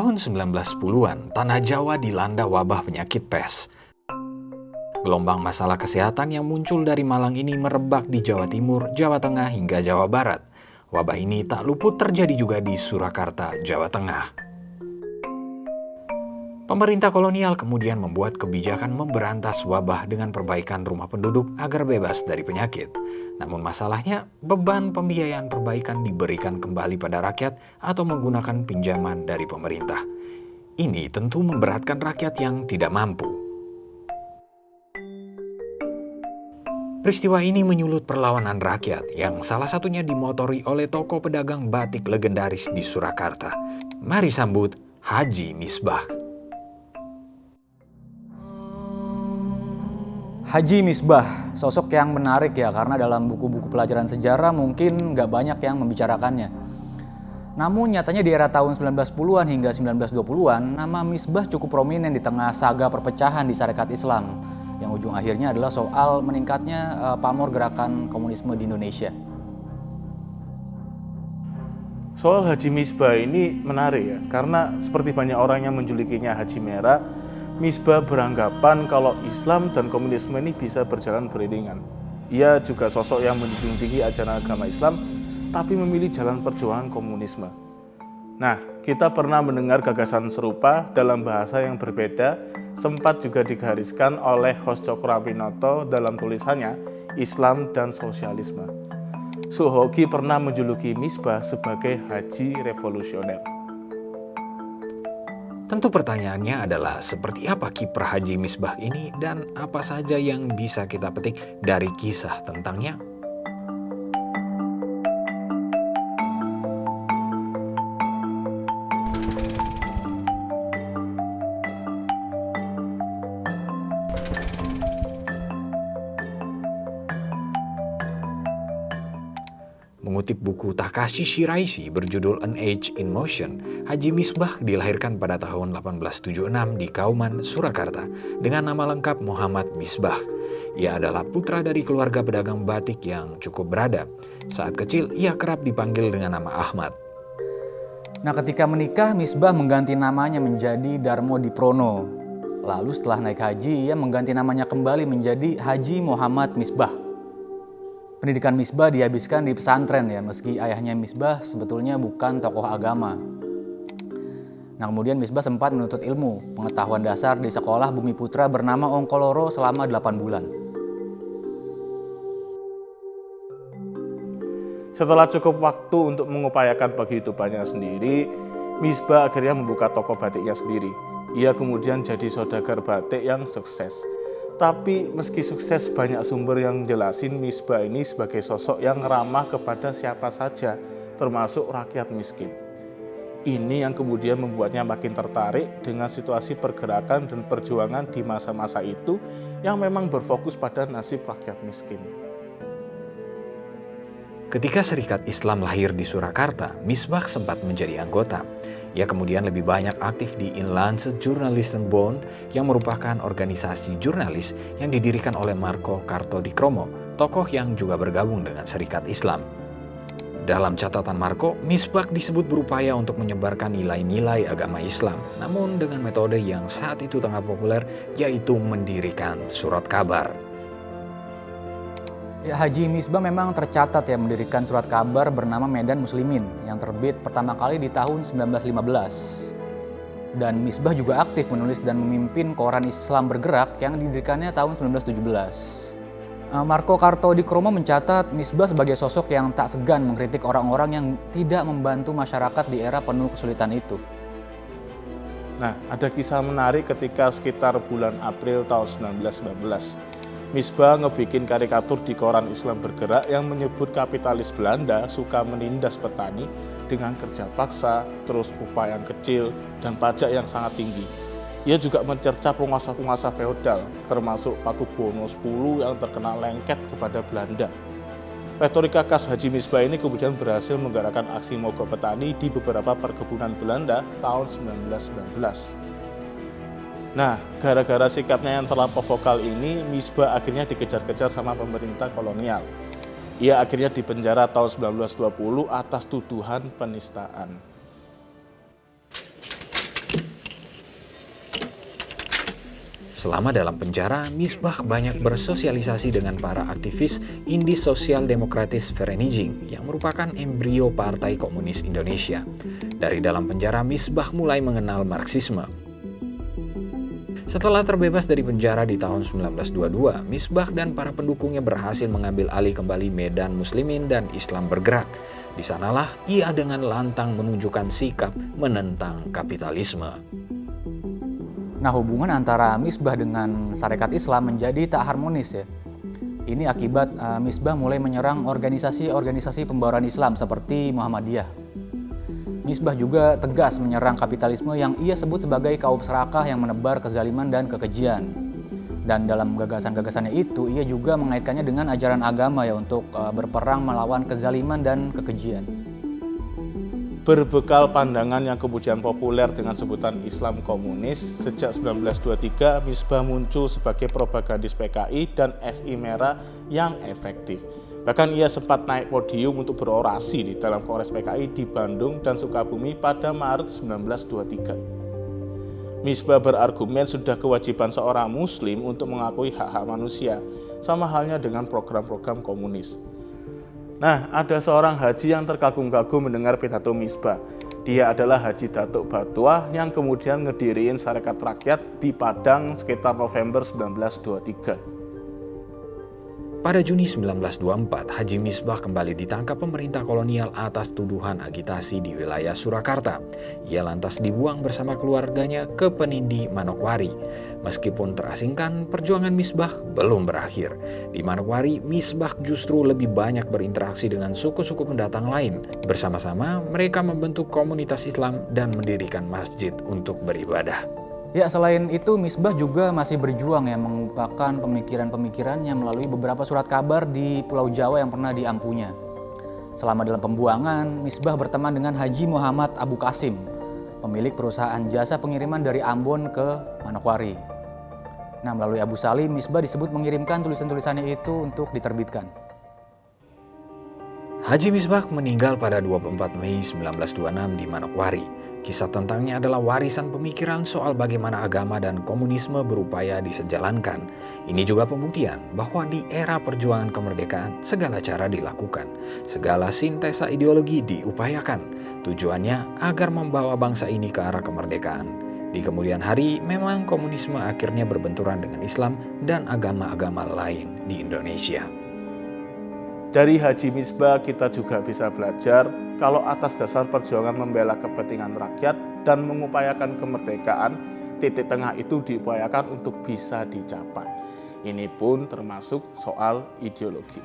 tahun 1910-an, tanah Jawa dilanda wabah penyakit pes. Gelombang masalah kesehatan yang muncul dari Malang ini merebak di Jawa Timur, Jawa Tengah, hingga Jawa Barat. Wabah ini tak luput terjadi juga di Surakarta, Jawa Tengah. Pemerintah kolonial kemudian membuat kebijakan memberantas wabah dengan perbaikan rumah penduduk agar bebas dari penyakit. Namun masalahnya, beban pembiayaan perbaikan diberikan kembali pada rakyat atau menggunakan pinjaman dari pemerintah. Ini tentu memberatkan rakyat yang tidak mampu. Peristiwa ini menyulut perlawanan rakyat yang salah satunya dimotori oleh tokoh pedagang batik legendaris di Surakarta. Mari sambut Haji Misbah. Haji Misbah, sosok yang menarik ya, karena dalam buku-buku pelajaran sejarah mungkin nggak banyak yang membicarakannya. Namun nyatanya di era tahun 1910-an hingga 1920-an, nama Misbah cukup prominen di tengah saga perpecahan di Sarekat Islam, yang ujung akhirnya adalah soal meningkatnya pamor gerakan komunisme di Indonesia. Soal Haji Misbah ini menarik ya, karena seperti banyak orang yang menjulukinya Haji Merah, Misbah beranggapan kalau Islam dan komunisme ini bisa berjalan beriringan. Ia juga sosok yang menjunjung tinggi ajaran agama Islam, tapi memilih jalan perjuangan komunisme. Nah, kita pernah mendengar gagasan serupa dalam bahasa yang berbeda, sempat juga digariskan oleh Hos Cokroaminoto dalam tulisannya Islam dan Sosialisme. Soehoki pernah menjuluki Misbah sebagai Haji Revolusioner. Tentu pertanyaannya adalah seperti apa kiprah Haji Misbah ini dan apa saja yang bisa kita petik dari kisah tentangnya? Mengutip buku Takashi Shiraishi berjudul An Age in Motion, Haji Misbah dilahirkan pada tahun 1876 di Kauman, Surakarta dengan nama lengkap Muhammad Misbah. Ia adalah putra dari keluarga pedagang batik yang cukup berada. Saat kecil, ia kerap dipanggil dengan nama Ahmad. Nah, ketika menikah, Misbah mengganti namanya menjadi Darmo Diprono. Lalu setelah naik haji, ia mengganti namanya kembali menjadi Haji Muhammad Misbah. Pendidikan Misbah dihabiskan di pesantren ya, meski ayahnya Misbah sebetulnya bukan tokoh agama. Nah, kemudian Misbah sempat menuntut ilmu pengetahuan dasar di sekolah Bumi Putra bernama Ongkoloro selama 8 bulan. Setelah cukup waktu untuk mengupayakan penghidupannya sendiri, Misbah akhirnya membuka toko batiknya sendiri. Ia kemudian jadi saudagar batik yang sukses. Tapi meski sukses, banyak sumber yang jelasin Misbah ini sebagai sosok yang ramah kepada siapa saja, termasuk rakyat miskin. Ini yang kemudian membuatnya makin tertarik dengan situasi pergerakan dan perjuangan di masa-masa itu yang memang berfokus pada nasib rakyat miskin. Ketika Serikat Islam lahir di Surakarta, Misbah sempat menjadi anggota. Ia kemudian lebih banyak aktif di Inlandse Journalistenbond yang merupakan organisasi jurnalis yang didirikan oleh Marco Kartodikromo, tokoh yang juga bergabung dengan Serikat Islam. Dalam catatan Marco, Misbah disebut berupaya untuk menyebarkan nilai-nilai agama Islam, namun dengan metode yang saat itu tengah populer, yaitu mendirikan surat kabar. Ya, Haji Misbah memang tercatat ya mendirikan surat kabar bernama Medan Muslimin yang terbit pertama kali di tahun 1915. Dan Misbah juga aktif menulis dan memimpin koran Islam Bergerak yang didirikannya tahun 1917. Marco Kartodikromo mencatat Misbah sebagai sosok yang tak segan mengkritik orang-orang yang tidak membantu masyarakat di era penuh kesulitan itu. Nah, ada kisah menarik ketika sekitar bulan April tahun 1919. Misbah ngebikin karikatur di koran Islam Bergerak yang menyebut kapitalis Belanda suka menindas petani dengan kerja paksa, terus upah yang kecil, dan pajak yang sangat tinggi. Ia juga mencerca penguasa-penguasa feodal, termasuk Pakubuwono X yang terkenal lengket kepada Belanda. Retorika khas Haji Misbah ini kemudian berhasil menggerakkan aksi mogok petani di beberapa perkebunan Belanda tahun 1919. Nah, gara-gara sikapnya yang terlampau vokal ini, Misbah akhirnya dikejar-kejar sama pemerintah kolonial. Ia akhirnya dipenjara tahun 1920 atas tuduhan penistaan. Selama dalam penjara, Misbah banyak bersosialisasi dengan para aktivis Indie Sosial Demokratis Vereniging yang merupakan embrio Partai Komunis Indonesia. Dari dalam penjara, Misbah mulai mengenal Marxisme. Setelah terbebas dari penjara di tahun 1922, Misbah dan para pendukungnya berhasil mengambil alih kembali medan Muslimin dan Islam bergerak. Di sanalah ia dengan lantang menunjukkan sikap menentang kapitalisme. Nah, hubungan antara Misbah dengan Sarekat Islam menjadi tak harmonis ya. Ini akibat Misbah mulai menyerang organisasi-organisasi pembauran Islam seperti Muhammadiyah. Misbah juga tegas menyerang kapitalisme yang ia sebut sebagai kaum serakah yang menebar kezaliman dan kekejian. Dan dalam gagasan-gagasannya itu, ia juga mengaitkannya dengan ajaran agama ya untuk berperang melawan kezaliman dan kekejian. Berbekal pandangan yang kemudian populer dengan sebutan Islam komunis, sejak 1923 Misbah muncul sebagai propagandis PKI dan SI Merah yang efektif. Bahkan ia sempat naik podium untuk berorasi di dalam Kongres PKI di Bandung dan Sukabumi pada Maret 1923. Misbah berargumen sudah kewajiban seorang muslim untuk mengakui hak-hak manusia, sama halnya dengan program-program komunis. Nah, ada seorang haji yang terkagum-kagum mendengar pidato Misbah. Dia adalah Haji Datuk Batuah yang kemudian ngediriin Sarekat Rakyat di Padang sekitar November 1923. Pada Juni 1924, Haji Misbah kembali ditangkap pemerintah kolonial atas tuduhan agitasi di wilayah Surakarta. Ia lantas dibuang bersama keluarganya ke Penindi, Manokwari. Meskipun terasingkan, perjuangan Misbah belum berakhir. Di Manokwari, Misbah justru lebih banyak berinteraksi dengan suku-suku pendatang lain. Bersama-sama, mereka membentuk komunitas Islam dan mendirikan masjid untuk beribadah. Ya, selain itu Misbah juga masih berjuang ya mengungkapkan pemikiran-pemikirannya melalui beberapa surat kabar di Pulau Jawa yang pernah diampunya. Selama dalam pembuangan, Misbah berteman dengan Haji Muhammad Abu Qasim, pemilik perusahaan jasa pengiriman dari Ambon ke Manokwari. Nah, melalui Abu Salim, Misbah disebut mengirimkan tulisan-tulisannya itu untuk diterbitkan. Haji Misbah meninggal pada 24 Mei 1926 di Manokwari. Kisah tentangnya adalah warisan pemikiran soal bagaimana agama dan komunisme berupaya disejalankan. Ini juga pembuktian bahwa di era perjuangan kemerdekaan segala cara dilakukan, segala sintesa ideologi diupayakan. Tujuannya agar membawa bangsa ini ke arah kemerdekaan. Di kemudian hari memang komunisme akhirnya berbenturan dengan Islam dan agama-agama lain di Indonesia. Dari Haji Misbah kita juga bisa belajar kalau atas dasar perjuangan membela kepentingan rakyat dan mengupayakan kemerdekaan, titik tengah itu diupayakan untuk bisa dicapai. Ini pun termasuk soal ideologi.